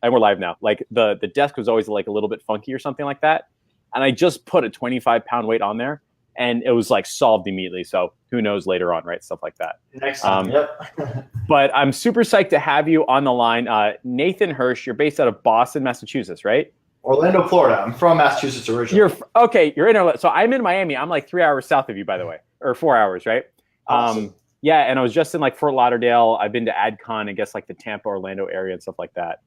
and we're live now. Like the desk was always like a little bit funky or something like that. And I just put a 25-pound weight on there and it was like solved immediately. So who knows later on, right? Stuff like that. Next time, yep. But I'm super psyched to have you on the line. Nathan Hirsch, you're based out of Boston, Massachusetts, right? Orlando, Florida. I'm from Massachusetts originally. You're in Orlando. So I'm in Miami. I'm like 3 hours south of you, by the way, or 4 hours, right? Awesome. Yeah, and I was just in like Fort Lauderdale. I've been to AdCon, I guess like the Tampa, Orlando area and stuff like that.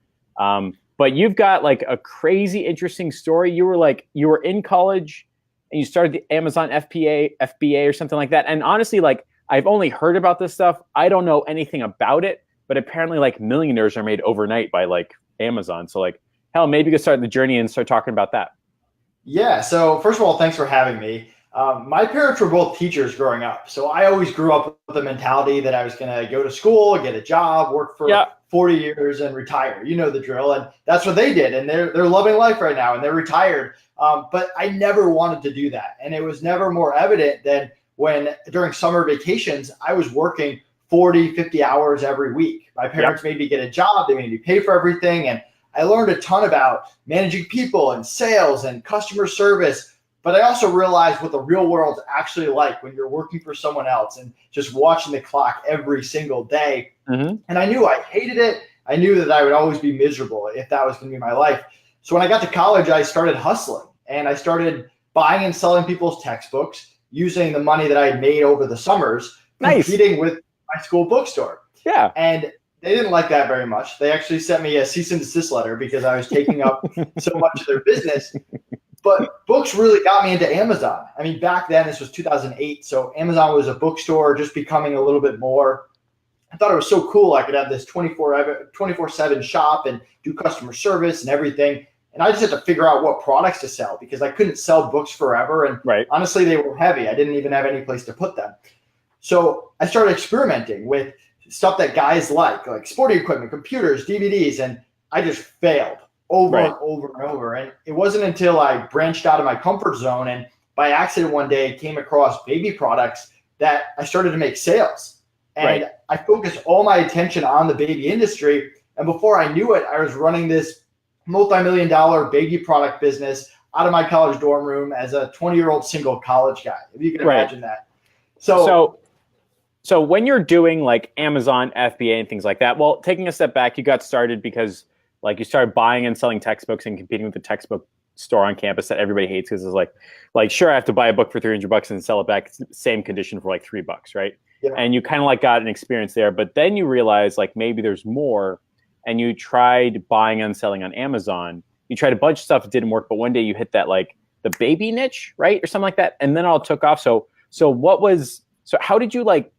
But you've got like a crazy interesting story. You were in college and you started the Amazon FBA or something like that. And honestly, like I've only heard about this stuff. I don't know anything about it, but apparently like millionaires are made overnight by like Amazon. So like, hell, maybe you could start the journey and start talking about that. Yeah. So first of all, thanks for having me. My parents were both teachers growing up. So I always grew up with the mentality that I was going to go to school, get a job, work for 40 years and retire. You know the drill. And that's what they did. And they're loving life right now and they're retired. But I never wanted to do that. And it was never more evident than when during summer vacations, I was working 40, 50 hours every week. My parents made me get a job. They made me pay for everything. And I learned a ton about managing people and sales and customer service. But I also realized what the real world's actually like when you're working for someone else and just watching the clock every single day. Mm-hmm. And I knew I hated it. I knew that I would always be miserable if that was going to be my life. So when I got to college, I started hustling and I started buying and selling people's textbooks using the money that I had made over the summers, competing with my school bookstore. Yeah. And they didn't like that very much. They actually sent me a cease and desist letter because I was taking up so much of their business. But books really got me into Amazon. I mean, back then, this was 2008. So Amazon was a bookstore just becoming a little bit more. I thought it was so cool. I could have this 24/7 shop and do customer service and everything. And I just had to figure out what products to sell because I couldn't sell books forever. And honestly, they were heavy. I didn't even have any place to put them. So I started experimenting with stuff that guys like sporting equipment, computers, DVDs, and I just failed over and over and over. And it wasn't until I branched out of my comfort zone and by accident one day came across baby products that I started to make sales. And I focused all my attention on the baby industry. And before I knew it, I was running this multi-million-dollar baby product business out of my college dorm room as a 20-year-old single college guy, if you can imagine that. So when you're doing like Amazon, FBA and things like that, well, taking a step back, you got started because like you started buying and selling textbooks and competing with the textbook store on campus that everybody hates because it's like sure, I have to buy a book for $300 and sell it back same condition for like $3, right? Yeah. And you kind of like got an experience there, but then you realize like maybe there's more, and you tried buying and selling on Amazon. You tried a bunch of stuff, it didn't work, but one day you hit that like the baby niche, right, or something like that, and then it all took off. So how did you like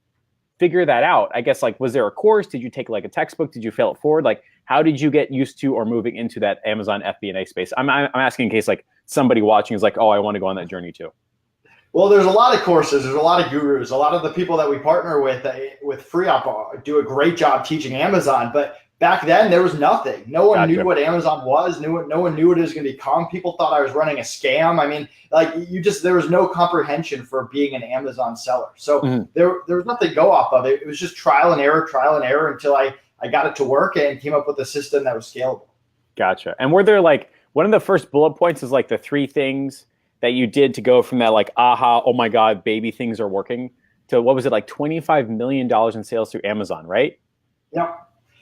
figure that out? I guess like was there a course? Did you take like a textbook? Did you fail it forward? Like how did you get used to or moving into that Amazon FBA space? I'm asking in case like somebody watching is like, oh, I want to go on that journey too. Well, there's a lot of courses. There's a lot of gurus. A lot of the people that we partner with FreeeUp do a great job teaching Amazon. But back then, there was nothing. No one knew what Amazon was. No one knew what it was going to become. People thought I was running a scam. I mean, like there was no comprehension for being an Amazon seller. So there was nothing to go off of. It was just trial and error until I got it to work and came up with a system that was scalable. Gotcha. And were there like one of the first bullet points is like the 3 things that you did to go from that like, aha, oh my God, baby things are working to what was it like $25 million in sales through Amazon, right? Yeah.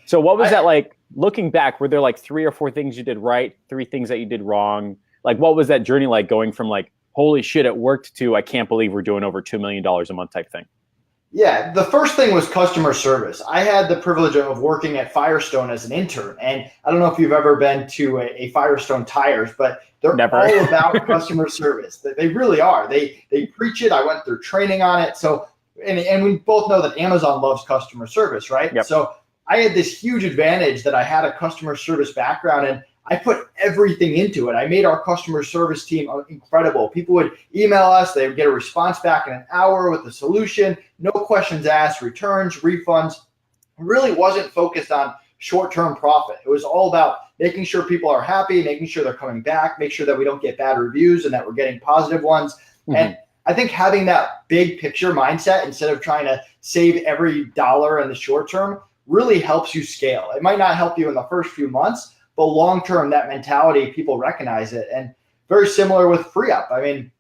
So what was that like looking back? Were there like 3 or 4 things you did right, 3 things that you did wrong? Like what was that journey like going from like, holy shit, it worked to I can't believe we're doing over $2 million a month type thing? Yeah, the first thing was customer service. I had the privilege of working at Firestone as an intern. And I don't know if you've ever been to a Firestone tires, but they're all about customer service. They really are. They preach it. I went through training on it. So, and we both know that Amazon loves customer service, right? Yep. So I had this huge advantage that I had a customer service background and I put everything into it. I made our customer service team incredible. People would email us. They would get a response back in an hour with a solution, no questions asked, returns, refunds. It really wasn't focused on short-term profit. It was all about making sure people are happy, making sure they're coming back, make sure that we don't get bad reviews and that we're getting positive ones. Mm-hmm. And I think having that big picture mindset instead of trying to save every dollar in the short term really helps you scale. It might not help you in the first few months, but long-term, that mentality, people recognize it. And very similar with FreeeUp. I mean,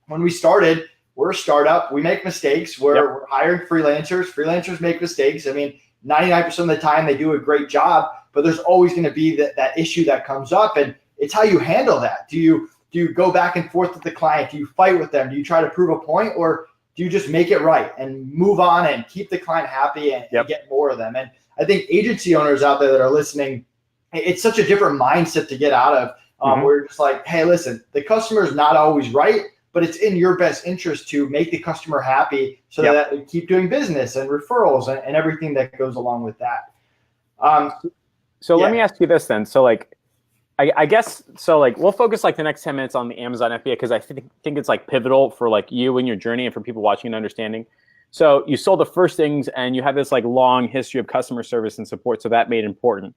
when we started, we're a startup. We make mistakes. We're hiring freelancers. Freelancers make mistakes. I mean, 99% of the time they do a great job, but there's always going to be that issue that comes up. And it's how you handle that. Do you go back and forth with the client? Do you fight with them? Do you try to prove a point, or do you just make it right and move on and keep the client happy and get more of them? And I think agency owners out there that are listening, it's such a different mindset to get out of. Where you're just like, hey, listen, the customer is not always right, but it's in your best interest to make the customer happy so that they keep doing business and referrals and everything that goes along with that. Let me ask you this then. So like, I guess, so like, we'll focus like the next 10 minutes on the Amazon FBA, because I think it's like pivotal for like you and your journey and for people watching and understanding. So you sold the first things and you have this like long history of customer service and support. So that made it important.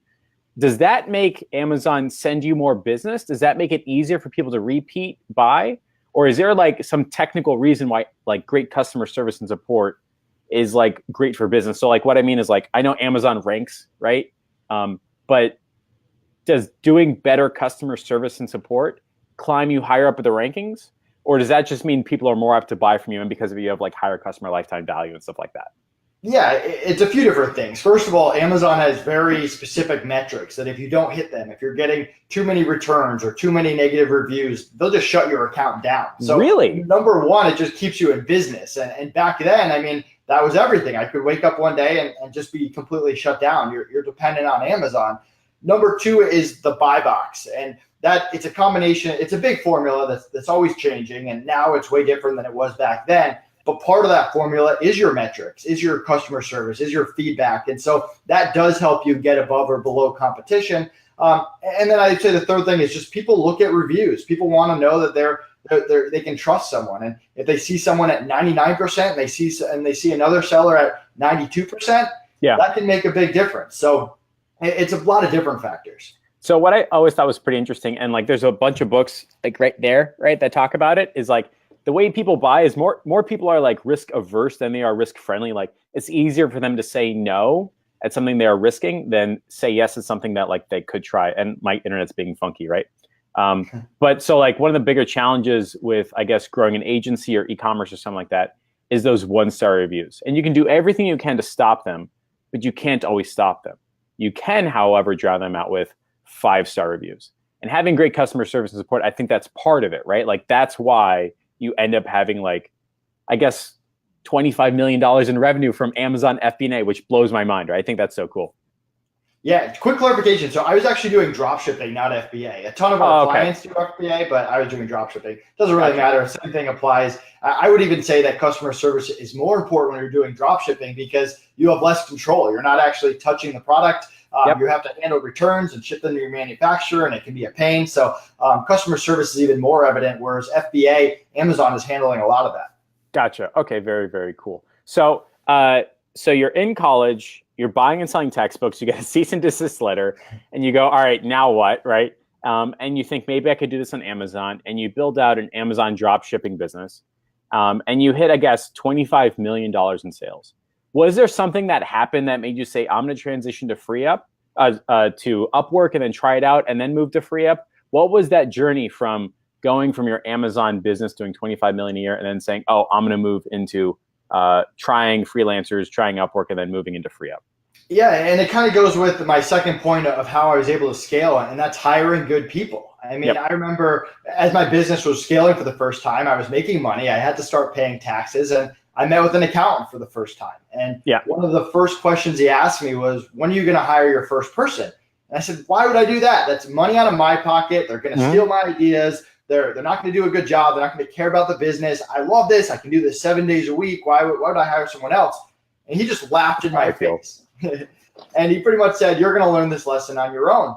Does that make Amazon send you more business? Does that make it easier for people to repeat buy? Or is there like some technical reason why like great customer service and support is like great for business? So like what I mean is like, I know Amazon ranks, right? But does doing better customer service and support climb you higher up in the rankings? Or does that just mean people are more apt to buy from you and because of you have like higher customer lifetime value and stuff like that? Yeah, it's a few different things. First of all, Amazon has very specific metrics that if you don't hit them, if you're getting too many returns or too many negative reviews, they'll just shut your account down. So really, number one, it just keeps you in business. And back then, I mean, that was everything. I could wake up one day and just be completely shut down. You're dependent on Amazon. Number two is the buy box. And that it's a combination. It's a big formula that's always changing. And now it's way different than it was back then. But part of that formula is your metrics, is your customer service, is your feedback. And so that does help you get above or below competition. And then I'd say the third thing is just people look at reviews. People want to know that they can trust someone. And if they see someone at 99% and they see another seller at 92%, that can make a big difference. So it's a lot of different factors. So what I always thought was pretty interesting, and like there's a bunch of books like right there, right, that talk about it, is like the way people buy is more people are like risk averse than they are risk friendly. Like it's easier for them to say no at something they are risking than say yes at something that like they could try. And my internet's being funky, right? But so like one of the bigger challenges with, I guess, growing an agency or e-commerce or something like that is those 1-star reviews. And you can do everything you can to stop them, but you can't always stop them. You can, however, drown them out with 5-star reviews. And having great customer service and support, I think that's part of it, right? Like that's why you end up having like, I guess, $25 million in revenue from Amazon FBA, which blows my mind, right? I think that's so cool. Yeah, quick clarification. So I was actually doing drop shipping, not FBA. A ton of our clients do FBA, but I was doing drop shipping. Doesn't really matter. Same thing applies. I would even say that customer service is more important when you're doing drop shipping because you have less control. You're not actually touching the product. You have to handle returns and ship them to your manufacturer, and it can be a pain. So customer service is even more evident, whereas FBA, Amazon is handling a lot of that. Gotcha. Okay, very, very cool. So you're in college, you're buying and selling textbooks, you get a cease and desist letter, and you go, all right, now what, right? And you think maybe I could do this on Amazon, and you build out an Amazon drop shipping business, and you hit, I guess, $25 million in sales. Was there something that happened that made you say, I'm going to transition to FreeeUp, to Upwork, and then try it out, and then move to FreeeUp? What was that journey from going from your Amazon business doing $25 million a year and then saying, oh, I'm going to move into trying freelancers, trying Upwork, and then moving into FreeeUp? Yeah, and it kind of goes with my second point of how I was able to scale, and that's hiring good people. I mean, I remember as my business was scaling for the first time, I was making money. I had to start paying taxes, and I met with an accountant for the first time. And one of the first questions he asked me was, when are you going to hire your first person? And I said, why would I do that? That's money out of my pocket. They're going to steal my ideas. They're not going to do a good job. They're not going to care about the business. I love this. I can do this 7 days a week. Why would I hire someone else? And he just laughed in my face. And he pretty much said, you're going to learn this lesson on your own.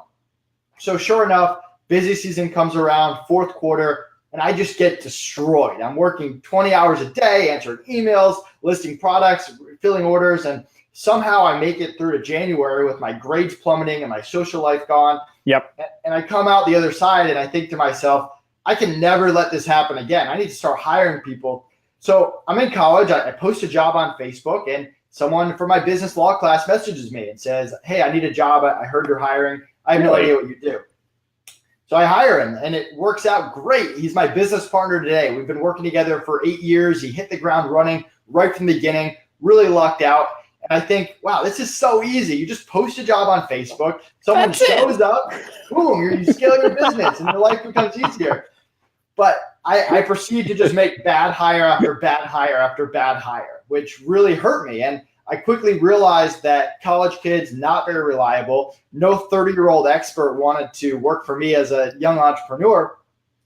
So sure enough, busy season comes around, fourth quarter, and I just get destroyed. I'm working 20 hours a day, answering emails, listing products, filling orders, and somehow I make it through to January with my grades plummeting and my social life gone. And I come out the other side and I think to myself, I can never let this happen again. I need to start hiring people. So I'm in college. I post a job on Facebook, and someone from my business law class messages me and says, hey, I need a job. I heard you're hiring. I have no Really? idea what you do. So I hire him, and it works out great. He's my business partner today. We've been working together for 8 years. He hit the ground running right from the beginning, really lucked out. And I think, wow, this is so easy. You just post a job on Facebook. Someone shows up, boom, you scale your business, and your life becomes easier. But I proceed to just make bad hire after bad hire after bad hire, which really hurt me. And I quickly realized that college kids, not very reliable. No 30-year-old expert wanted to work for me as a young entrepreneur.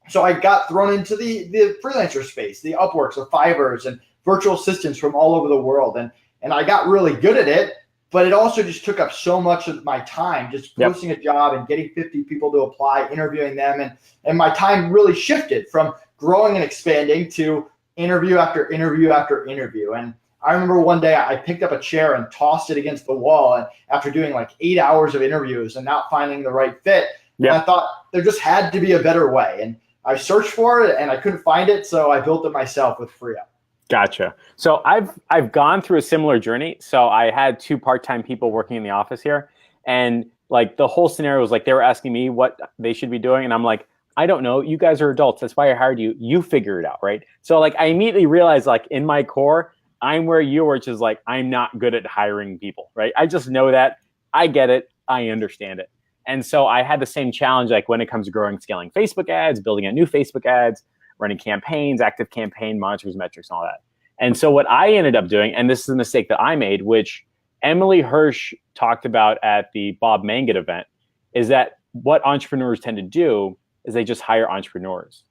So I got thrown into the freelancer space, the Upworks, the Fivers, and virtual assistants from all over the world. And I got really good at it, but it also just took up so much of my time, just posting a job and getting 50 people to apply, interviewing them. And my time really shifted from growing and expanding to interview after interview after interview. And I remember one day I picked up a chair and tossed it against the wall. And after doing like 8 hours of interviews and not finding the right fit, and I thought there just had to be a better way. And I searched for it and I couldn't find it. So I built it myself with FreeeUp. Gotcha. So I've gone through a similar journey. So I had 2 part-time people working in the office here, and like the whole scenario was like they were asking me what they should be doing, and I'm like, I don't know. You guys are adults. That's why I hired you. You figure it out, right? So like I immediately realized like in my core, I'm where you were, which is like I'm not good at hiring people, right? I just know that. I get it. I understand it. And so I had the same challenge like when it comes to growing, scaling Facebook ads, building out new Facebook ads, running campaigns, active campaign monitors, metrics, and all that. And so what I ended up doing, and this is a mistake that I made, which Emily Hirsch talked about at the Bob Mangat event, is that what entrepreneurs tend to do is they just hire entrepreneurs.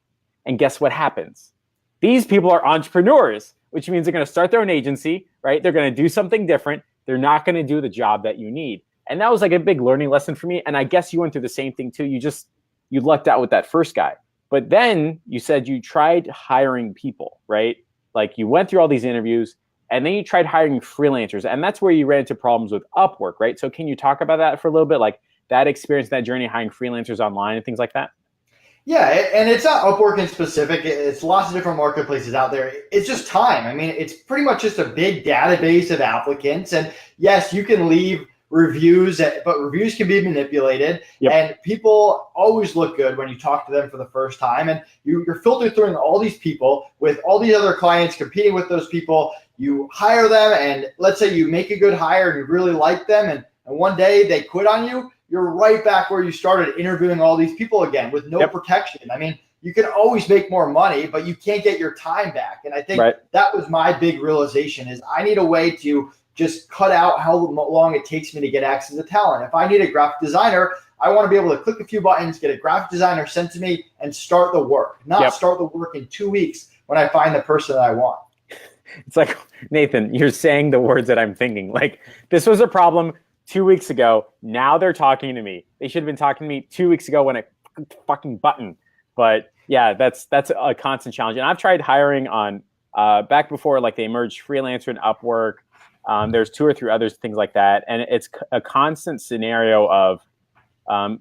And guess what happens? These people are entrepreneurs, which means they're going to start their own agency, right? They're going to do something different. They're not going to do the job that you need. And that was like a big learning lesson for me. And I guess you went through the same thing too. You lucked out with that first guy. But then you said you tried hiring people, right? Like you went through all these interviews and then you tried hiring freelancers. And that's where you ran into problems with Upwork, right? So can you talk about that for a little bit? Like that experience, that journey, hiring freelancers online and things like that? Yeah, and it's not Upwork in specific. It's lots of different marketplaces out there. It's just time. I mean, it's pretty much just a big database of applicants. And yes, you can leave reviews, but reviews can be manipulated. And people always look good when you talk to them for the first time. And you're filtered through all these people with all these other clients competing with those people. You hire them, and let's say you make a good hire and you really like them, and one day they quit on you. You're right back where you started interviewing all these people again with no protection. I mean, you can always make more money, but you can't get your time back. And I think that was my big realization is I need a way to just cut out how long it takes me to get access to talent. If I need a graphic designer, I want to be able to click a few buttons, get a graphic designer sent to me, and start the work, not start the work in 2 weeks when I find the person that I want. It's like, Nathan, you're saying the words that I'm thinking. Like, this was a problem 2 weeks ago. Now they're talking to me. They should have been talking to me 2 weeks ago when I fucking button. But yeah, that's a constant challenge. And I've tried hiring on back before, like they merged Freelancer and Upwork. There's 2 or 3 others, things like that. And it's a constant scenario of,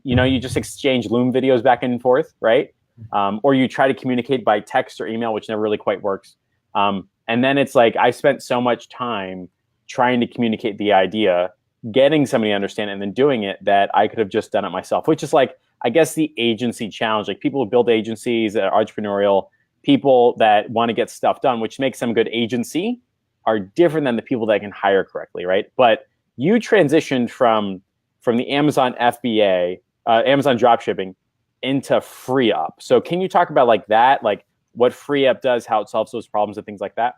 you just exchange Loom videos back and forth, right? Or you try to communicate by text or email, which never really quite works. And then it's like, I spent so much time trying to communicate the idea, getting somebody to understand it, and then doing it, that I could have just done it myself, which is like, I guess the agency challenge, like people who build agencies that are entrepreneurial, people that want to get stuff done, which makes them a good agency, are different than the people that can hire correctly, right? But you transitioned from the Amazon FBA, Amazon dropshipping, into FreeeUp. So can you talk about like that, like what FreeeUp does, how it solves those problems and things like that?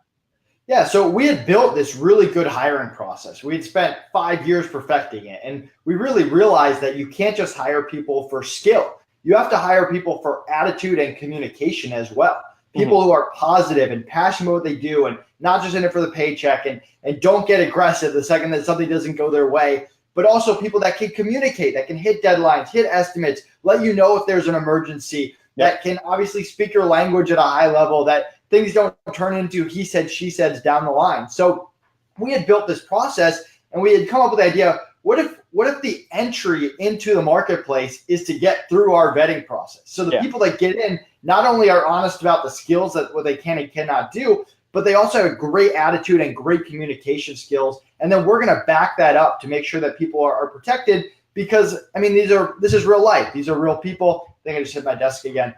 Yeah, so we had built this really good hiring process. We had spent 5 years perfecting it. And we really realized that you can't just hire people for skill. You have to hire people for attitude and communication as well. People who are positive and passionate about what they do and not just in it for the paycheck and don't get aggressive the second that something doesn't go their way, but also people that can communicate, that can hit deadlines, hit estimates, let you know if there's an emergency, that can obviously speak your language at a high level, that things don't turn into he said, she said down the line. So we had built this process and we had come up with the idea, what if the entry into the marketplace is to get through our vetting process? So the people that get in not only are honest about the skills that what they can and cannot do, but they also have a great attitude and great communication skills. And then we're going to back that up to make sure that people are protected because I mean, this is real life. These are real people. I think I just hit my desk again.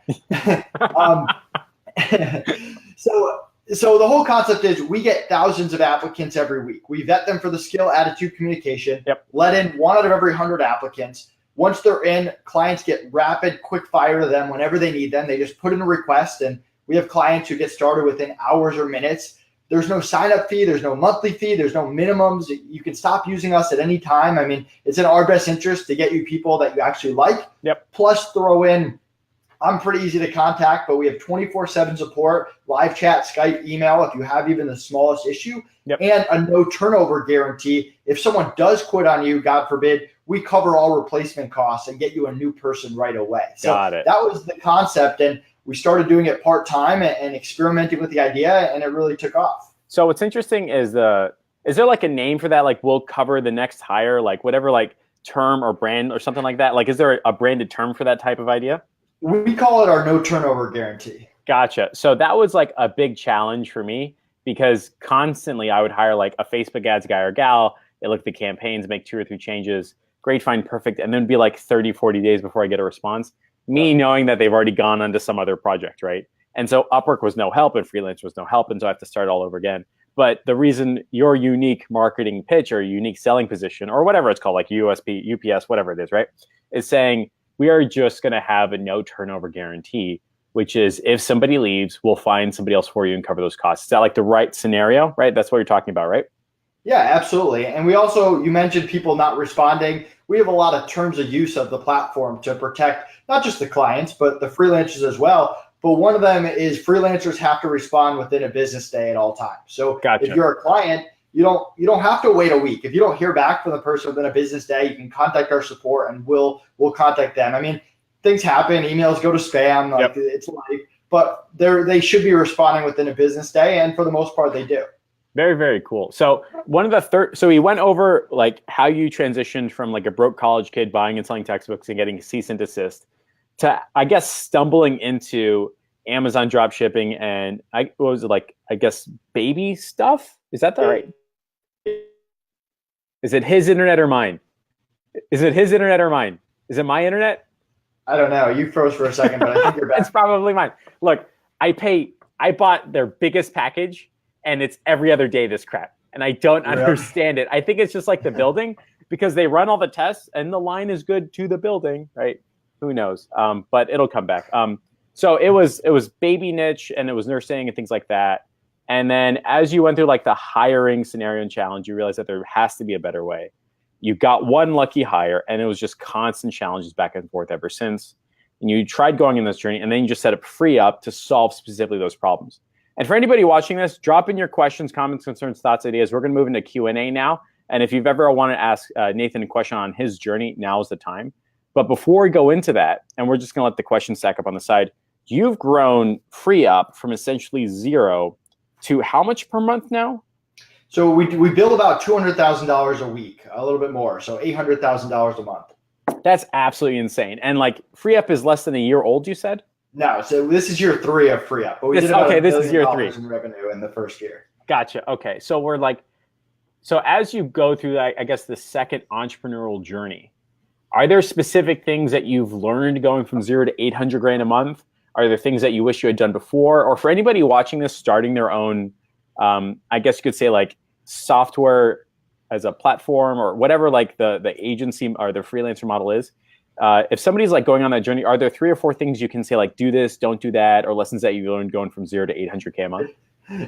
So the whole concept is we get thousands of applicants every week. We vet them for the skill, attitude, communication. Yep. Let in 1 out of every 100 applicants. Once they're in, clients get rapid, quick fire to them whenever they need them. They just put in a request, and we have clients who get started within hours or minutes. There's no sign-up fee. There's no monthly fee. There's no minimums. You can stop using us at any time. I mean, it's in our best interest to get you people that you actually like. Yep. Plus throw in, I'm pretty easy to contact, but we have 24/7 support, live chat, Skype, email, if you have even the smallest issue, yep. and a no turnover guarantee. If someone does quit on you, God forbid, we cover all replacement costs and get you a new person right away. So Got it. That was the concept. And we started doing it part-time and experimenting with the idea, and it really took off. So what's interesting is is there like a name for that? Like, we'll cover the next hire, like whatever, like term or brand or something like that. Like, is there a branded term for that type of idea? We call it our no turnover guarantee. Gotcha. So that was like a big challenge for me, because constantly I would hire like a Facebook ads guy or gal. They look at the campaigns, make 2 or 3 changes, great, fine, perfect. And then be like 30, 40 days before I get a response. Me knowing that they've already gone onto some other project, right? And so Upwork was no help and Freelance was no help. And so I have to start all over again. But the reason your unique marketing pitch or unique selling position or whatever it's called, like USP, UPS, whatever it is, right, is saying we are just going to have a no turnover guarantee, which is if somebody leaves, we'll find somebody else for you and cover those costs. Is that like the right scenario, right? That's what you're talking about, right? Yeah, absolutely. And we also, you mentioned people not responding. We have a lot of terms of use of the platform to protect not just the clients, but the freelancers as well. But one of them is freelancers have to respond within a business day at all times. So Gotcha. If you're a client, you don't have to wait a week. If you don't hear back from the person within a business day, you can contact our support and we'll contact them. I mean, things happen, emails go to spam, like It's life, but they should be responding within a business day, and for the most part they do. Very, very cool. So so we went over like how you transitioned from like a broke college kid buying and selling textbooks and getting cease and desist to, I guess, stumbling into Amazon drop shipping and what was it, like, I guess, baby stuff? Is that the right? Is it his internet or mine? Is it his internet or mine? Is it my internet? I don't know. You froze for a second, but I think you're back. It's probably mine. Look, I bought their biggest package, and it's every other day this crap. And I don't understand it. I think it's just like the building, because they run all the tests and the line is good to the building, right? Who knows? But it'll come back. So it was baby niche and it was nursing and things like that. And then as you went through like the hiring scenario and challenge, you realized that there has to be a better way. You got one lucky hire, and it was just constant challenges back and forth ever since. And you tried going in this journey, and then you just set up FreeeUp to solve specifically those problems. And for anybody watching this, drop in your questions, comments, concerns, thoughts, ideas. We're going to move into Q&A now. And if you've ever wanted to ask Nathan a question on his journey, now is the time. But before we go into that, and we're just going to let the questions stack up on the side, you've grown FreeeUp from essentially zero to how much per month now? So we bill about $200,000 a week, a little bit more, so $800,000 a month. That's absolutely insane. And like FreeeUp is less than a year old, you said? No, so this is year 3 of FreeeUp. But we did about this is year 3 in revenue in the first year. Gotcha. Okay, so we're like, so as you go through that, I guess the second entrepreneurial journey, are there specific things that you've learned going from 0 to 800 grand a month? Are there things that you wish you had done before? Or for anybody watching this, starting their own, I guess you could say like software as a platform or whatever, like the agency or the freelancer model is. If somebody's like going on that journey, are there 3 or 4 things you can say like, do this, don't do that, or lessons that you learned going from 0 to 800K a month?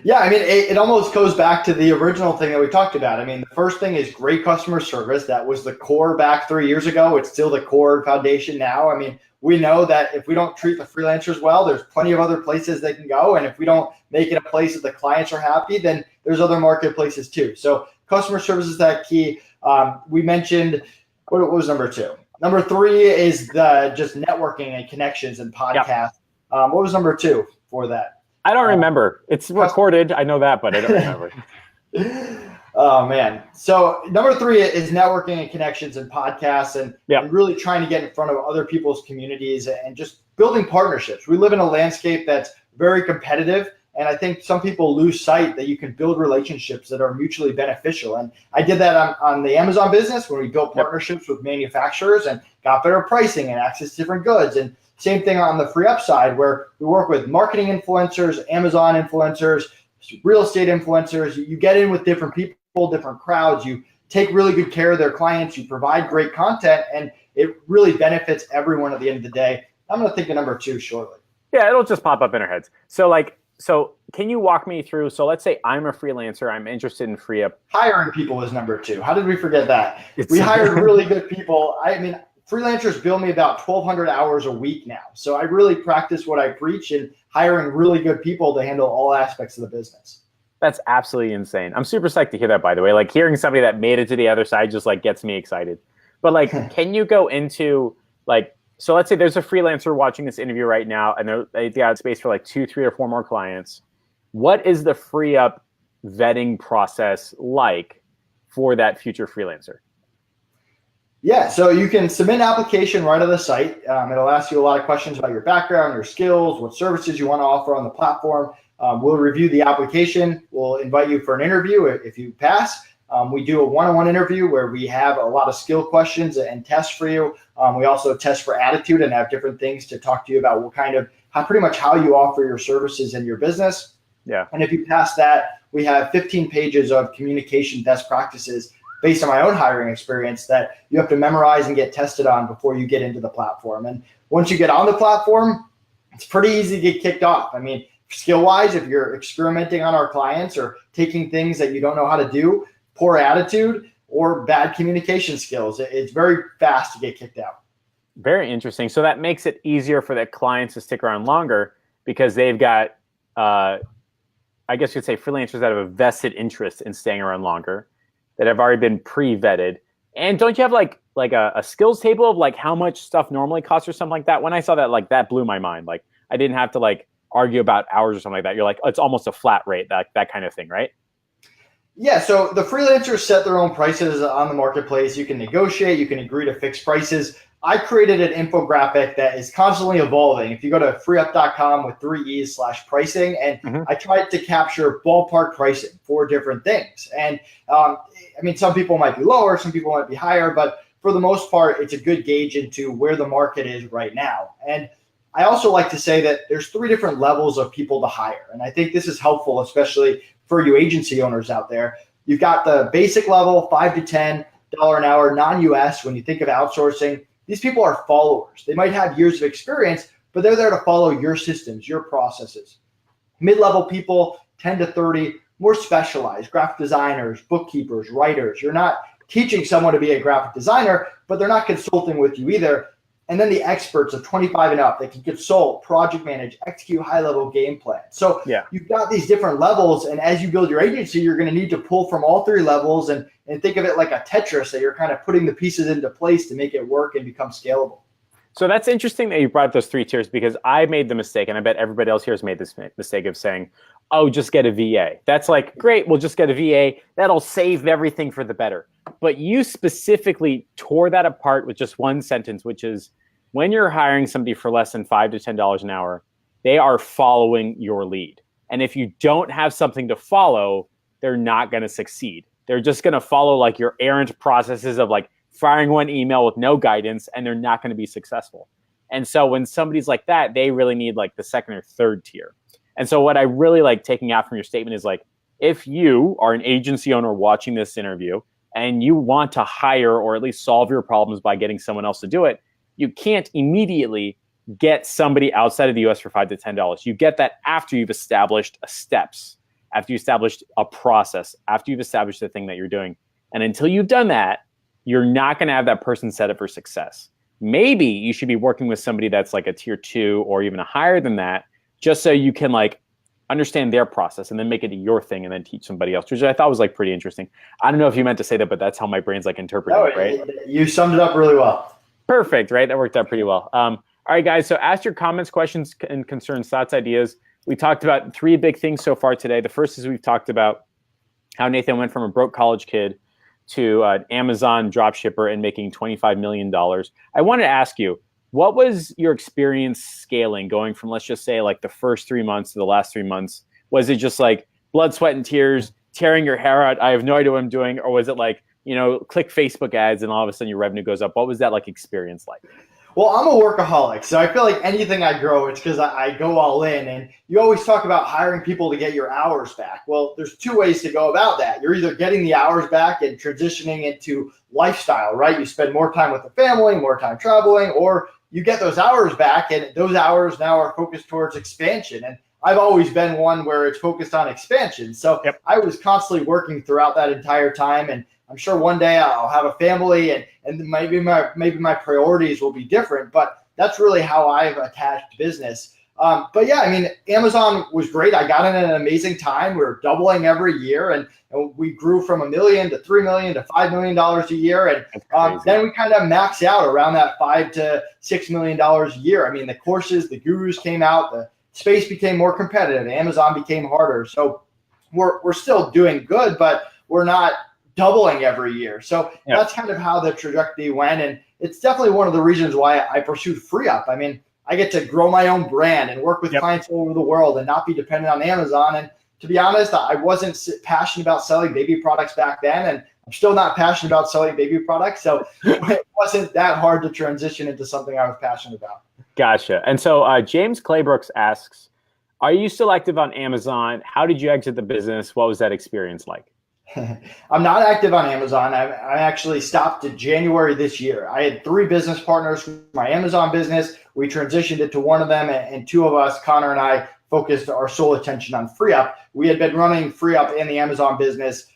Yeah, I mean, it almost goes back to the original thing that we talked about. I mean, the first thing is great customer service. That was the core back 3 years ago. It's still the core foundation now. I mean, we know that if we don't treat the freelancers well, there's plenty of other places they can go. And if we don't make it a place that the clients are happy, then there's other marketplaces too. So customer service is that key. We mentioned, what was number 2? Number 3 is just networking and connections and podcasts. Yep. What was number 2 for that? I don't remember. It's recorded. I know that, but I don't remember. Oh, man. So number 3 is networking and connections and podcasts and really trying to get in front of other people's communities and just building partnerships. We live in a landscape that's very competitive, And I think some people lose sight that you can build relationships that are mutually beneficial. And I did that on the Amazon business when we built partnerships with manufacturers and got better pricing and access to different goods. And same thing on the FreeeUp side, where we work with marketing influencers, Amazon influencers, real estate influencers. You get in with different people, different crowds. You take really good care of their clients. You provide great content, and it really benefits everyone at the end of the day. I'm going to think of number 2 shortly. Yeah, it'll just pop up in our heads. So can you walk me through? So let's say I'm a freelancer. I'm interested in FreeeUp. Hiring people is number 2. How did we forget that? We hired really good people. I mean, freelancers bill me about 1,200 hours a week now. So I really practice what I preach in hiring really good people to handle all aspects of the business. That's absolutely insane. I'm super psyched to hear that, by the way. Like hearing somebody that made it to the other side just like gets me excited. But like, can you go into like, so let's say there's a freelancer watching this interview right now and they got space for like 2, 3, or 4 more clients. What is the FreeeUp vetting process like for that future freelancer? Yeah, so you can submit an application right on the site. It'll ask you a lot of questions about your background, your skills, what services you want to offer on the platform. We'll review the application. We'll invite you for an interview if you pass. We do a one-on-one interview where we have a lot of skill questions and tests for you. We also test for attitude and have different things to talk to you about pretty much how you offer your services in your business. Yeah. And if you pass that, we have 15 pages of communication best practices based on my own hiring experience that you have to memorize and get tested on before you get into the platform. And once you get on the platform, it's pretty easy to get kicked off. I mean, skill-wise, if you're experimenting on our clients or taking things that you don't know how to do, poor attitude, or bad communication skills, it's very fast to get kicked out. Very interesting. So that makes it easier for the clients to stick around longer because they've got, I guess you'd say, freelancers that have a vested interest in staying around longer, that have already been pre-vetted. And don't you have like a skills table of like how much stuff normally costs or something like that? When I saw that, like that blew my mind. Like I didn't have to like argue about hours or something like that. You're like, oh, it's almost a flat rate, that kind of thing, right? Yeah, so the freelancers set their own prices on the marketplace. You can negotiate, you can agree to fixed prices. I created an infographic that is constantly evolving. If you go to freeup.com with 3 E's/pricing, and I tried to capture ballpark pricing for different things. And I mean, some people might be lower, some people might be higher, but for the most part, it's a good gauge into where the market is right now. And I also like to say that there's 3 different levels of people to hire. And I think this is helpful, especially for you agency owners out there. You've got the basic level, $5 to $10 an hour, non-US. When you think of outsourcing, these people are followers. They might have years of experience, but they're there to follow your systems, your processes. Mid-level people, 10 to 30, more specialized, graphic designers, bookkeepers, writers. You're not teaching someone to be a graphic designer, but they're not consulting with you either. And then the experts of 25 and up that can consult, project manage, execute high-level game plans. So you've got these different levels, and as you build your agency, you're going to need to pull from all 3 levels and think of it like a Tetris that you're kind of putting the pieces into place to make it work and become scalable. So that's interesting that you brought up those 3 tiers because I made the mistake, and I bet everybody else here has made this mistake of saying, oh, just get a VA. That's like, great, we'll just get a VA. That'll save everything for the better. But you specifically tore that apart with just one sentence, which is when you're hiring somebody for less than $5 to $10 an hour, they are following your lead. And if you don't have something to follow, they're not going to succeed. They're just going to follow like your errant processes of like firing one email with no guidance, and they're not going to be successful. And so when somebody's like that, they really need like the second or third tier. And so what I really like taking out from your statement is like, if you are an agency owner watching this interview and you want to hire or at least solve your problems by getting someone else to do it, you can't immediately get somebody outside of the US for $5 to $10. You get that after you've established steps, after you established a process, after you've established the thing that you're doing. And until you've done that, you're not going to have that person set up for success. Maybe you should be working with somebody that's like a tier 2 or even a higher than that, just so you can like understand their process and then make it your thing and then teach somebody else, which I thought was like pretty interesting. I don't know if you meant to say that, but that's how my brain's like interpreting it, right? You summed it up really well. Perfect, right? That worked out pretty well. All right, guys, so ask your comments, questions, and concerns, thoughts, ideas. We talked about 3 big things so far today. The first is we've talked about how Nathan went from a broke college kid to an Amazon dropshipper and making $25 million. I wanted to ask you, what was your experience scaling, going from, let's just say, like the first 3 months to the last 3 months? Was it just like blood, sweat, and tears, tearing your hair out? I have no idea what I'm doing. Or was it like, click Facebook ads and all of a sudden your revenue goes up? What was that like experience like? Well, I'm a workaholic, so I feel like anything I grow, it's because I go all in. And you always talk about hiring people to get your hours back. Well, there's two ways to go about that. You're either getting the hours back and transitioning into lifestyle, right? You spend more time with the family, more time traveling, or you get those hours back, and those hours now are focused towards expansion. And I've always been one where it's focused on expansion. So I was constantly working throughout that entire time, and I'm sure one day I'll have a family and maybe my priorities will be different, but that's really how I've attached business. But yeah, I mean, Amazon was great. I got in at an amazing time. We were doubling every year, and we grew from $1 million to $3 million to $5 million a year. And then we kind of maxed out around that $5 to $6 million a year. I mean, the courses, the gurus came out, the space became more competitive. Amazon became harder. So we're still doing good, but we're not doubling every year. So that's kind of how the trajectory went. And it's definitely one of the reasons why I pursued FreeeUp. I mean, I get to grow my own brand and work with clients all over the world and not be dependent on Amazon. And to be honest, I wasn't passionate about selling baby products back then, and I'm still not passionate about selling baby products. So it wasn't that hard to transition into something I was passionate about. Gotcha. And so James Claybrooks asks, are you still active on Amazon? How did you exit the business? What was that experience like? I'm not active on Amazon. I actually stopped in January this year. I had 3 business partners for my Amazon business. We transitioned it to one of them, and 2 of us, Connor and I, focused our sole attention on FreeeUp. We had been running FreeeUp and the Amazon business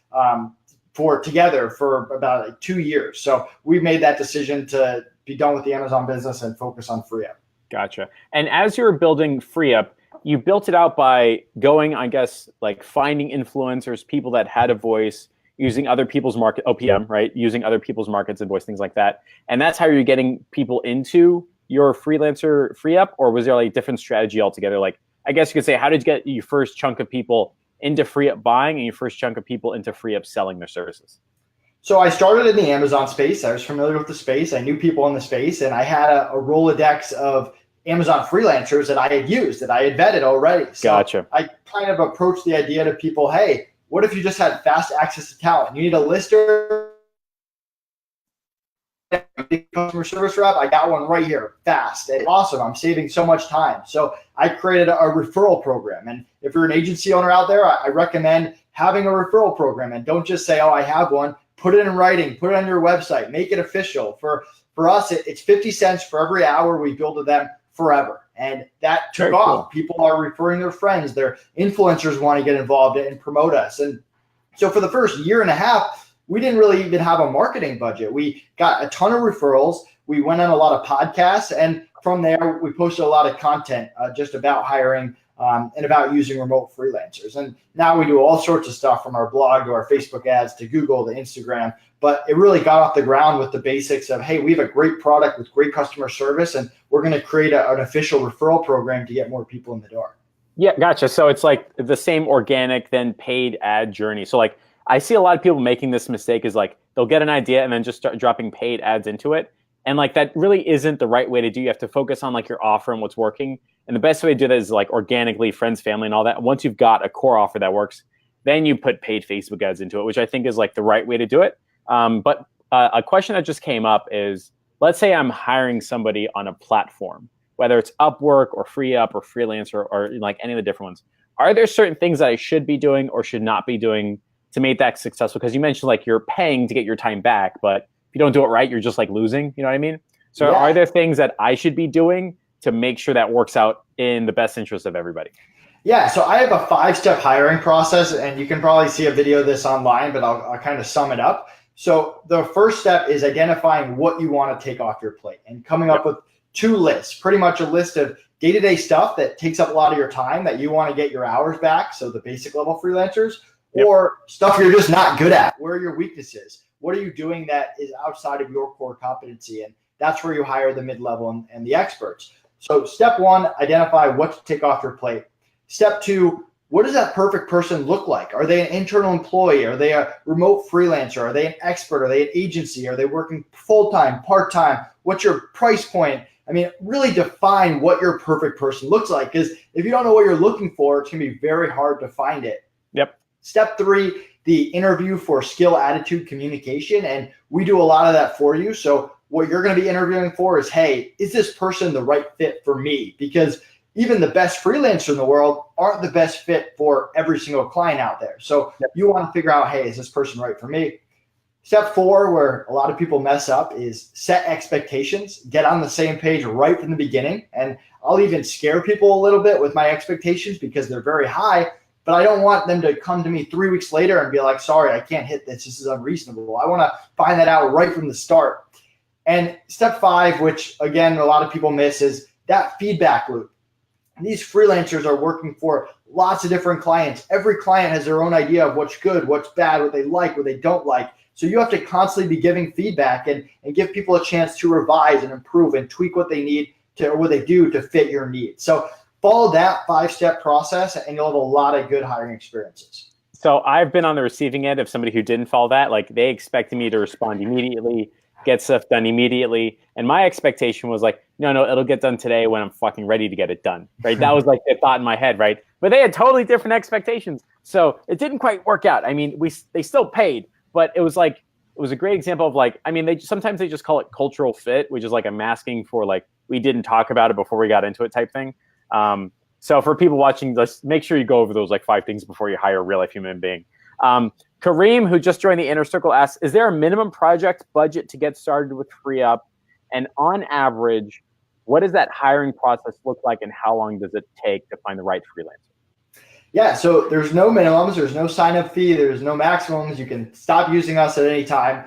together for about 2 years. So we made that decision to be done with the Amazon business and focus on FreeeUp. Gotcha. And as you were building FreeeUp, you built it out by going, I guess, like finding influencers, people that had a voice, using other people's market, OPM, right? Using other people's markets and voice, things like that. And that's how you're getting people into your freelancer FreeeUp, or was there like a different strategy altogether? Like, I guess you could say, how did you get your first chunk of people into FreeeUp buying and your first chunk of people into FreeeUp selling their services? So I started in the Amazon space. I was familiar with the space. I knew people in the space, and I had a Rolodex of Amazon freelancers that I had used, that I had vetted already. So gotcha. I kind of approached the idea to people, hey, what if you just had fast access to talent? You need a lister, customer service rep? I got one right here, fast. And awesome. I'm saving so much time. So I created a referral program. And if you're an agency owner out there, I recommend having a referral program. And don't just say, oh, I have one. Put it in writing, put it on your website, make it official. For us, it's 50 cents for every hour we build with them forever. And that took off. Cool. People are referring their friends. Their influencers want to get involved and promote us. And so for the first year and a half, we didn't really even have a marketing budget. We got a ton of referrals. We went on a lot of podcasts. And from there, we posted a lot of content just about hiring and about using remote freelancers. And now we do all sorts of stuff, from our blog to our Facebook ads to Google to Instagram. But it really got off the ground with the basics of, hey, we have a great product with great customer service, and we're going to create an official referral program to get more people in the door. Yeah, gotcha. So it's like the same organic then paid ad journey. So like I see a lot of people making this mistake is like they'll get an idea and then just start dropping paid ads into it. And like that really isn't the right way to do. You have to focus on like your offer and what's working. And the best way to do that is like organically, friends, family, and all that. Once you've got a core offer that works, then you put paid Facebook ads into it, which I think is like the right way to do it. But a question that just came up is, let's say I'm hiring somebody on a platform, whether it's Upwork or FreeeUp or Freelancer or like any of the different ones. Are there certain things that I should be doing or should not be doing to make that successful? Because you mentioned like you're paying to get your time back, but if you don't do it right, you're just like losing. You know what I mean? So are there things that I should be doing to make sure that works out in the best interest of everybody? Yeah, so I have a 5-step hiring process, and you can probably see a video of this online, but I'll kind of sum it up. So the first step is identifying what you want to take off your plate and coming up with 2 lists, pretty much a list of day-to-day stuff that takes up a lot of your time that you want to get your hours back, so the basic level freelancers, or stuff you're just not good at. Where are your weaknesses? What are you doing that is outside of your core competency? And that's where you hire the mid-level and the experts. So step 1, identify what to take off your plate. Step 2, what does that perfect person look like? Are they an internal employee? Are they a remote freelancer? Are they an expert? Are they an agency? Are they working full-time, part-time? What's your price point? I mean, really define what your perfect person looks like, because if you don't know what you're looking for, it's going to be very hard to find it. Yep. Step 3, the interview for skill, attitude, communication. And we do a lot of that for you. So what you're going to be interviewing for is, hey, is this person the right fit for me? Because even the best freelancer in the world aren't the best fit for every single client out there. So you want to figure out, hey, is this person right for me? Step 4, where a lot of people mess up, is set expectations. Get on the same page right from the beginning. And I'll even scare people a little bit with my expectations because they're very high, but I don't want them to come to me 3 weeks later and be like, sorry, I can't hit this. This is unreasonable. I want to find that out right from the start. And step 5, which again, a lot of people miss, is that feedback loop. These freelancers are working for lots of different clients. Every client has their own idea of what's good, what's bad, what they like, what they don't like. So you have to constantly be giving feedback and give people a chance to revise and improve and tweak what they need to, or what they do to fit your needs. So follow that 5-step process and you'll have a lot of good hiring experiences. So I've been on the receiving end of somebody who didn't follow that. Like, they expected me to respond immediately, get stuff done immediately. And my expectation was like, no, it'll get done today when I'm fucking ready to get it done, right? That was like the thought in my head, right? But they had totally different expectations. So it didn't quite work out. I mean, they still paid, but it was a great example of like, I mean, sometimes they just call it cultural fit, which is like a masking for like, we didn't talk about it before we got into it type thing. So for people watching, let's make sure you go over those like 5 things before you hire a real life human being. Kareem, who just joined the Inner Circle, asks, is there a minimum project budget to get started with FreeeUp? And on average, what does that hiring process look like and how long does it take to find the right freelancer? Yeah, so there's no minimums, there's no sign-up fee, there's no maximums. You can stop using us at any time.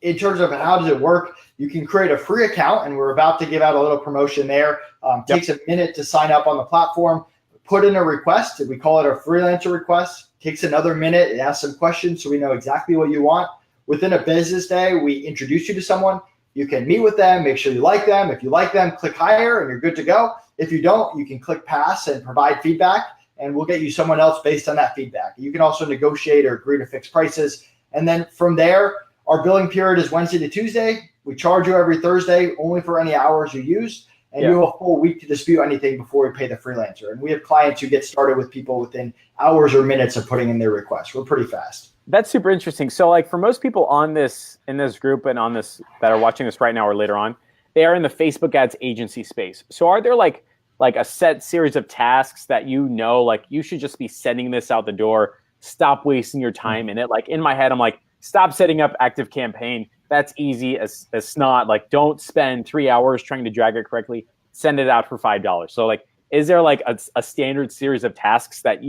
In terms of how does it work, you can create a free account, and we're about to give out a little promotion there. Takes a minute to sign up on the platform, put in a request. We call it a freelancer request. Takes another minute. It asks some questions so we know exactly what you want. Within a business day, we introduce you to someone. You can meet with them, make sure you like them. If you like them, click hire, and you're good to go. If you don't, you can click pass and provide feedback, and we'll get you someone else based on that feedback. You can also negotiate or agree to fixed prices. And then from there, our billing period is Wednesday to Tuesday. We charge you every Thursday only for any hours you use, and you have a full week to dispute anything before we pay the freelancer. And we have clients who get started with people within hours or minutes of putting in their request. We're pretty fast. That's super interesting. So like for most people in this group and on this that are watching this right now or later on, they are in the Facebook ads agency space. So are there like a set series of tasks that like you should just be sending this out the door, stop wasting your time in it? Like in my head, I'm like, stop setting up active campaign. That's easy as snot. Like, don't spend 3 hours trying to drag it correctly. Send it out for $5. So like, is there like a standard series of tasks that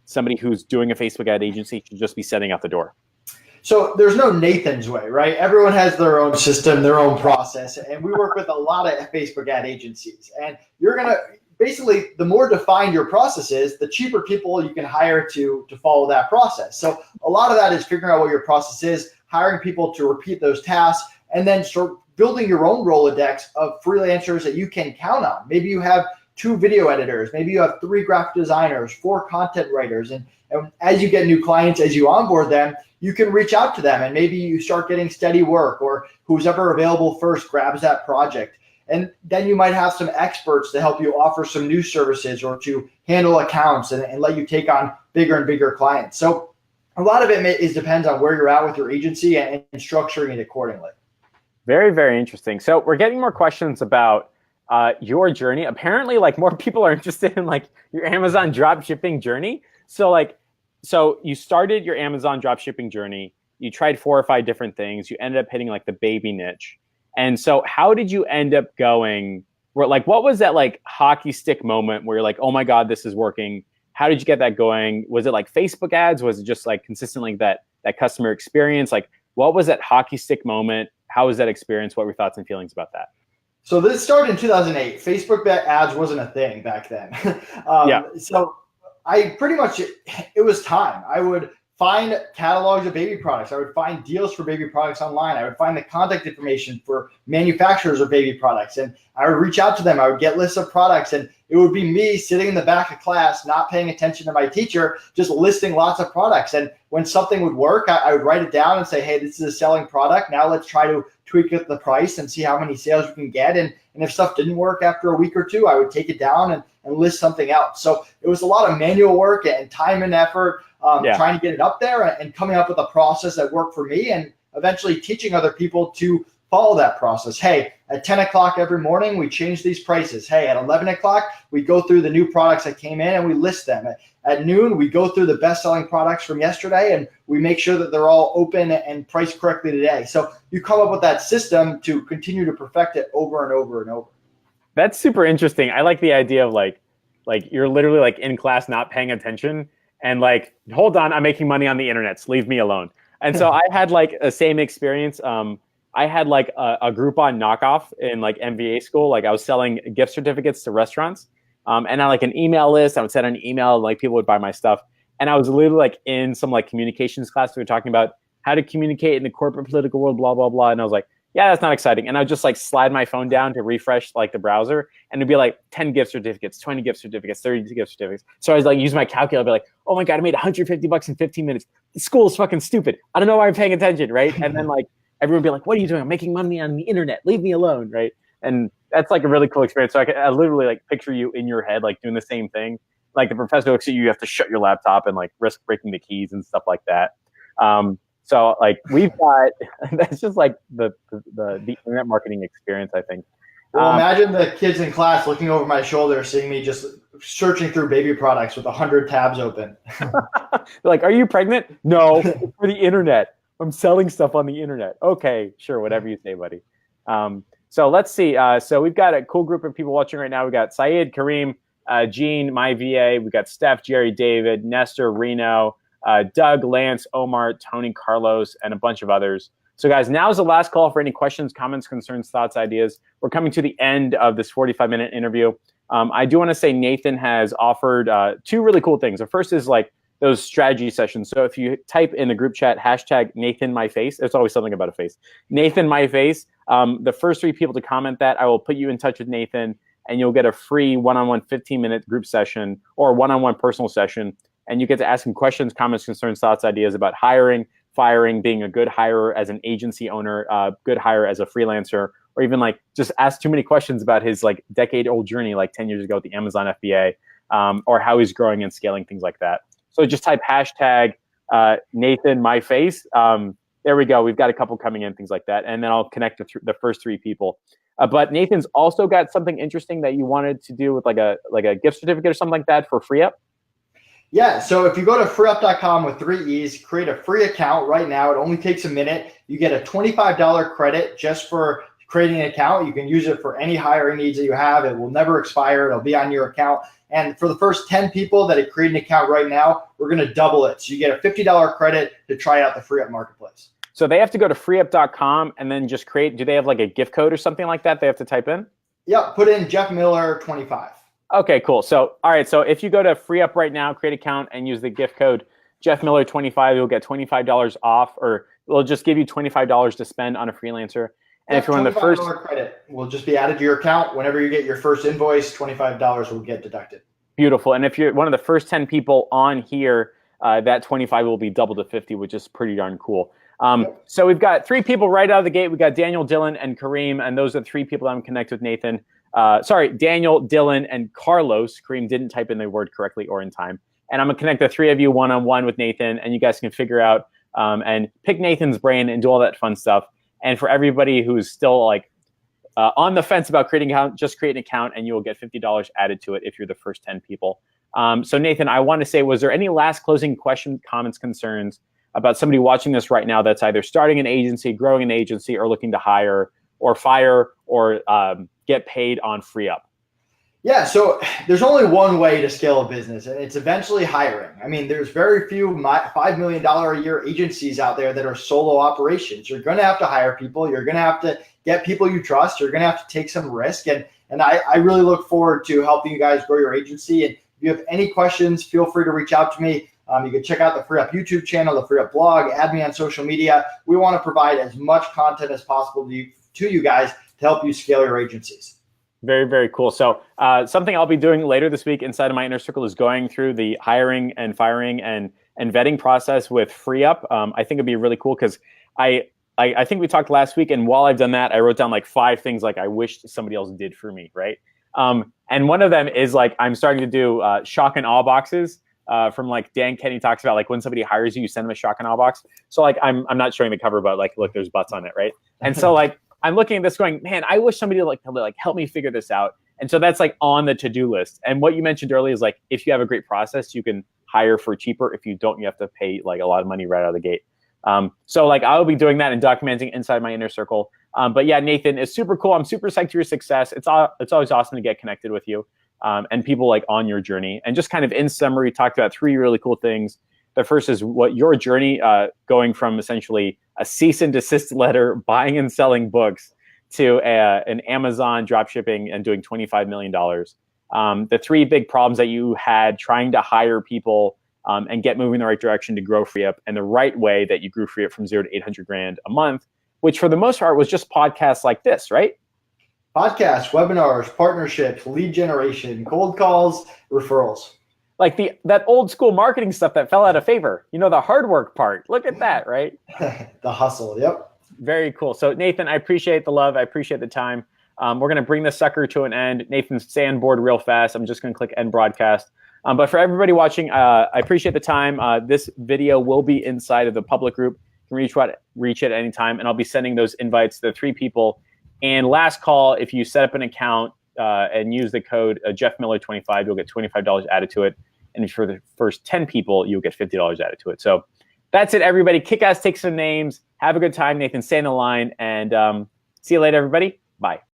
somebody who's doing a Facebook ad agency should just be setting out the door? So there's no Nathan's way, right? Everyone has their own system, their own process, and we work with a lot of Facebook ad agencies. And you're going to basically, the more defined your process is, the cheaper people you can hire to follow that process. So a lot of that is figuring out what your process is, hiring people to repeat those tasks, and then start building your own Rolodex of freelancers that you can count on. Maybe you have 2 video editors, maybe you have 3 graphic designers, 4 content writers, and as you get new clients, as you onboard them, you can reach out to them and maybe you start getting steady work, or who's ever available first grabs that project. And then you might have some experts to help you offer some new services or to handle accounts and let you take on bigger and bigger clients. So a lot of it depends on where you're at with your agency and structuring it accordingly. Very, very interesting. So we're getting more questions about your journey. Apparently, like, more people are interested in like your Amazon drop shipping journey. So you started your Amazon drop shipping journey. You tried 4 or 5 different things. You ended up hitting like the baby niche. And so how did you end up going? What was that like hockey stick moment where you're like, oh my God, this is working? How did you get that going? Was it like Facebook ads? Was it just like consistently that customer experience? Like, what was that hockey stick moment? How was that experience? What were your thoughts and feelings about that? So this started in 2008. Facebook ads wasn't a thing back then. So I pretty much, it was time. I would find catalogs of baby products. I would find deals for baby products online. I would find the contact information for manufacturers of baby products. And I would reach out to them. I would get lists of products. And it would be me sitting in the back of class, not paying attention to my teacher, just listing lots of products. And when something would work, I would write it down and say, hey, this is a selling product. Now let's try to tweak up the price and see how many sales we can get. And if stuff didn't work after a week or two, I would take it down and list something else. So it was a lot of manual work and time and effort. Trying to get it up there and coming up with a process that worked for me, and eventually teaching other people to follow that process. Hey, at 10 o'clock every morning, we change these prices. Hey, at 11 o'clock, we go through the new products that came in and we list them. At noon, we go through the best-selling products from yesterday and we make sure that they're all open and priced correctly today. So you come up with that system to continue to perfect it over and over and over. That's super interesting. I like the idea of like you're literally like in class not paying attention and like, hold on, I'm making money on the internet, so leave me alone. And so I had like a same experience. I had like a Groupon knockoff in like MBA school. Like I was selling gift certificates to restaurants, and I like an email list. I would send an email, and like people would buy my stuff. And I was literally like in some like communications class. We were talking about how to communicate in the corporate political world, blah blah blah. And I was like, yeah, that's not exciting. And I would just like slide my phone down to refresh like the browser, and it'd be like 10 gift certificates, 20 gift certificates, 30 gift certificates. So I was like, use my calculator, I'd be like, oh my God, I made $150 in 15 minutes. School is fucking stupid. I don't know why I'm paying attention, right? And then like everyone would be like, what are you doing? I'm making money on the internet. Leave me alone, right? And that's like a really cool experience. So I literally like picture you in your head, like doing the same thing. Like the professor looks at you, you have to shut your laptop and like risk breaking the keys and stuff like that. So like we've got, that's just like the internet marketing experience, I think. Well, imagine the kids in class looking over my shoulder, seeing me just searching through baby products with 100 tabs open. They're like, are you pregnant? No, it's for the internet. I'm selling stuff on the internet. Okay, sure, whatever you say, buddy. So let's see. So we've got a cool group of people watching right now. We got Syed, Kareem, Gene, my VA. We got Steph, Jerry, David, Nestor, Reno, Doug, Lance, Omar, Tony, Carlos, and a bunch of others. So guys, now is the last call for any questions, comments, concerns, thoughts, ideas. We're coming to the end of this 45-minute interview. I do want to say Nathan has offered two really cool things. The first is like those strategy sessions. So if you type in the group chat, #NathanMyFace, there's always something about a face, NathanMyFace, the first 3 people to comment that, I will put you in touch with Nathan, and you'll get a free one-on-one 15-minute group session or one-on-one personal session. And you get to ask him questions, comments, concerns, thoughts, ideas about hiring, firing, being a good hirer as an agency owner, good hire as a freelancer, or even like just ask too many questions about his like decade-old journey, like 10 years ago at the Amazon FBA, or how he's growing and scaling, things like that. So just type #NathanMyFace. There we go. We've got a couple coming in, things like that. And then I'll connect the first 3 people. But Nathan's also got something interesting that you wanted to do with like a gift certificate or something like that for FreeeUp. Yeah, so if you go to freeup.com with 3 E's, create a free account right now. It only takes a minute. You get a $25 credit just for creating an account. You can use it for any hiring needs that you have. It will never expire. It'll be on your account. And for the first 10 people that create an account right now, we're going to double it. So you get a $50 credit to try out the FreeeUp marketplace. So they have to go to freeup.com and then just create, do they have like a gift code or something like that they have to type in? Yep, put in Jeff Miller 25. Okay, cool. So, all right. So if you go to FreeeUp right now, create an account and use the gift code Jeff Miller 25, you'll get $25 off, or it'll just give you $25 to spend on a freelancer. And if you're one of the first, credit will just be added to your account. Whenever you get your first invoice, $25 will get deducted. Beautiful. And if you're one of the first 10 people on here, that 25 will be doubled to 50, which is pretty darn cool. So we've got 3 people right out of the gate. We got Daniel, Dylan, and Kareem, and those are the 3 people that I'm connected with Nathan. Sorry, Daniel, Dylan, and Carlos. Kareem didn't type in the word correctly or in time. And I'm going to connect the 3 of you one-on-one with Nathan, and you guys can figure out and pick Nathan's brain and do all that fun stuff. And for everybody who's still like on the fence about creating an account, just create an account, and you will get $50 added to it if you're the first 10 people. So Nathan, I want to say, was there any last closing questions, comments, concerns about somebody watching this right now that's either starting an agency, growing an agency, or looking to hire or fire or get paid on FreeeUp? Yeah, so there's only one way to scale a business, and it's eventually hiring. I mean, there's very few $5 million a year agencies out there that are solo operations. You're going to have to hire people. You're going to have to get people you trust. You're going to have to take some risk. And I really look forward to helping you guys grow your agency. And if you have any questions, feel free to reach out to me. You can check out the FreeeUp YouTube channel, the FreeeUp blog, add me on social media. We want to provide as much content as possible to you guys to help you scale your agencies. Very, very cool. So something I'll be doing later this week inside of my inner circle is going through the hiring and firing and vetting process with FreeeUp. I think it'd be really cool because I think we talked last week, and while I've done that, I wrote down like 5 things like I wish somebody else did for me, right? And one of them is like I'm starting to do shock and awe boxes from like Dan Kenny talks about, like when somebody hires you, you send them a shock and awe box. So like I'm not showing the cover, but like look, there's butts on it, right? And so like I'm looking at this going, man, I wish somebody to help me figure this out. And so that's like on the to-do list. And what you mentioned earlier is like if you have a great process, you can hire for cheaper. If you don't, you have to pay like a lot of money right out of the gate. So like I'll be doing that and documenting inside my inner circle. But yeah, Nathan, it's super cool. I'm super psyched for your success. It's always awesome to get connected with you and people like on your journey. And just kind of in summary, talked about 3 really cool things. The first is what your journey going from essentially a cease and desist letter, buying and selling books, to an Amazon drop shipping and doing $25 million. The 3 big problems that you had trying to hire people and get moving in the right direction to grow FreeeUp, and the right way that you grew FreeeUp from 0 to 800 grand a month, which for the most part was just podcasts like this, right? Podcasts, webinars, partnerships, lead generation, cold calls, referrals. Like that old school marketing stuff that fell out of favor. You know, the hard work part. Look at that, right? The hustle, yep. Very cool. So Nathan, I appreciate the love. I appreciate the time. We're going to bring this sucker to an end. Nathan, stay on board real fast. I'm just going to click end broadcast. But for everybody watching, I appreciate the time. This video will be inside of the public group. You can reach it at any time, and I'll be sending those invites to the 3 people. And last call, if you set up an account and use the code JeffMiller25, you'll get $25 added to it. And for the first 10 people, you'll get $50 added to it. So that's it, everybody. Kick ass, take some names. Have a good time, Nathan. Stay on the line, and see you later, everybody. Bye.